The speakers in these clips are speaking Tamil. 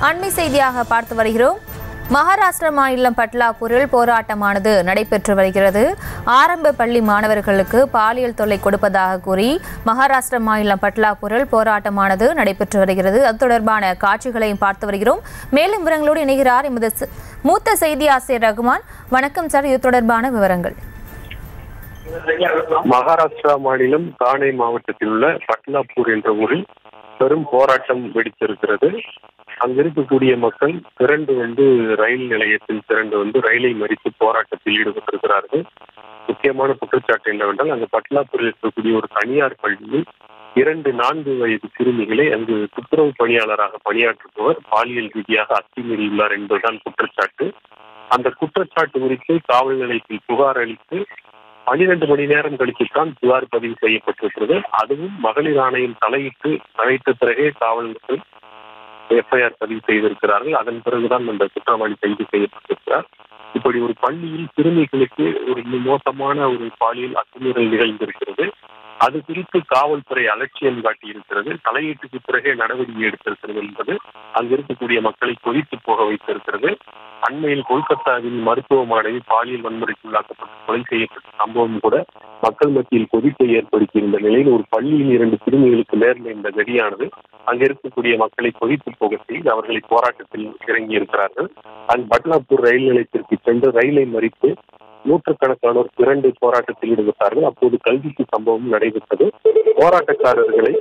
அண்மை செய்தியாக பார்த்து வருகிறோம். மகாராஷ்டிரா மாநிலம் பட்லாபூரில் போராட்டமானது நடைபெற்று வருகிறது. ஆரம்ப பள்ளி மாணவர்களுக்கு பாலியல் தொல்லை கொடுப்பதாக கூறி மகாராஷ்டிரா மாநிலம் பட்லாபூரில் போராட்டமானது நடைபெற்று வருகிறது. அது தொடர்பான காட்சிகளையும் பார்த்து வருகிறோம். மேலும் விவரங்களோடு இணைகிறார் எமது மூத்த செய்தி ஆசிரியர் ரகுமான். வணக்கம் சார், இது தொடர்பான விவரங்கள். மகாராஷ்டிரா மாநிலம் தானே மாவட்டத்தில் உள்ள பட்லாபூர் என்ற ஊரில் பெரும் போராட்டம் வெடித்திருக்கிறது. அங்கிருக்கக்கூடிய மக்கள் திரண்டு ரயில் நிலையத்தில் திரண்டு ரயிலை மறித்து போராட்டத்தில் ஈடுபட்டிருக்கிறார்கள். முக்கியமான குற்றச்சாட்டு என்னவென்றால், அங்கு பட்லாபூரில் இருக்கக்கூடிய ஒரு தனியார் பள்ளியில் 2 4 வயது சிறுமிகளை அங்கு துப்புரவு பணியாளராக பணியாற்றுபவர் பாலியல் ரீதியாக அத்துமீறியுள்ளார் என்பதுதான் குற்றச்சாட்டு. அந்த குற்றச்சாட்டு குறித்து காவல் நிலையத்தில் புகார் அளித்து 12 மணி நேரம் கழித்துத்தான் புகார் பதிவு செய்யப்பட்டிருக்கிறது. அதுவும் மகளிர் ஆணையம் தலையிட்ட பிறகே காவல்துறை எஃப்ஐஆர் பதிவு செய்திருக்கிறார்கள். அதன் பிறகுதான் அந்த குற்றவாளி கைது செய்யப்பட்டிருக்கிறார். இப்படி ஒரு பள்ளியில் சிறுமிகளுக்கு ஒரு மோசமான ஒரு பாலியல் அத்துமீறல் நிகழ்ந்திருக்கிறது. அது குறித்து காவல்துறை அலட்சியம் காட்டியிருக்கிறது. தலையீட்டுக்கு பிறகே நடவடிக்கை எடுத்திருக்கிறது என்பது அங்கிருக்கக்கூடிய மக்களை கொதித்து போக வைத்திருக்கிறது. அண்மையில் கொல்கத்தாவில் மருத்துவமனை பாலியல் வன்முறைக்குள்ளாக்கப்பட்டு கொலை செய்யப்பட்ட சம்பவம் கூட மக்கள் மத்தியில் கொதிப்பை ஏற்படுத்தியிருந்த நிலையில் ஒரு பள்ளியில் 2 சிறுமிகளுக்கு நேர்ந்த இந்த கதியானது அங்கிருக்கக்கூடிய மக்களை கொதித்து போக செய்து அவர்களை போராட்டத்தில் இறங்கியிருக்கிறார்கள். பட்லாபூர் ரயில் நிலையத்திற்கு சென்று ரயிலை மறித்து நூற்றுக்கணக்கானோர் திரண்டு போராட்டத்தில் ஈடுபட்டார்கள். அப்போது கல்விக்கு சம்பவம் நடைபெற்றது. போராட்டக்காரர்களை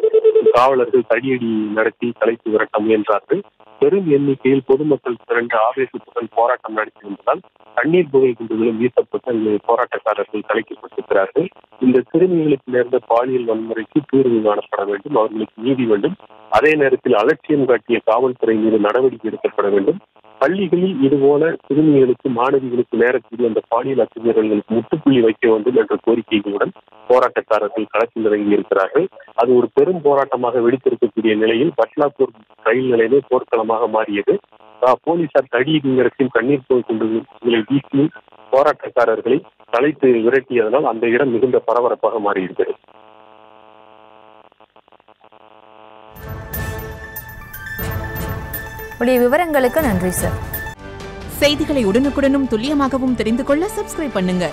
காவலர்கள் தடியடி நடத்தி கலைத்து விரட்ட முயன்றார்கள். பெரும் எண்ணிக்கையில் பொதுமக்கள் திரண்டு ஆவேசத்துடன் போராட்டம் நடத்தியிருந்ததால் தண்ணீர் புகை குண்டுகளும் வீசப்பட்டு அந்த போராட்டக்காரர்கள் கலைக்கப்பட்டிருக்கிறார்கள். இந்த சிறுமிகளுக்கு நேர்ந்த பாலியல் வன்முறைக்கு தீர்வு காணப்பட வேண்டும், அவர்களுக்கு நீதி வேண்டும். அதே நேரத்தில் அலட்சியம் காட்டிய காவல்துறை மீது நடவடிக்கை எடுக்கப்பட வேண்டும். பள்ளிகளில் இதுபோல சிறுமிகளுக்கு மாணவிகளுக்கு நேரத்தில் அந்த பாலியல் அத்துமீறல்களுக்கு முற்றுப்புள்ளி வைக்க வேண்டும் என்ற கோரிக்கைகளுடன் போராட்டக்காரர்கள் களத்தில் இறங்கியிருக்கிறார்கள். அது ஒரு பெரும் போராட்டமாக வெடித்திருக்கக்கூடிய நிலையில் பட்லாபூர் ரயில் நிலையமே போர்க்களமாக மாறியது. போலீசார் தடியரசின் கண்ணீர் குண்டுகளை வீசி போராட்டக்காரர்களை கலைத்து விரட்டியதனால் அந்த இடம் மிகுந்த பரபரப்பாக மாறியிருக்கிறது. விவரங்களுக்கு நன்றி சார். செய்திகளை உடனுக்குடனும் துல்லியமாகவும் தெரிந்து கொள்ள சப்ஸ்கிரைப் பண்ணுங்க.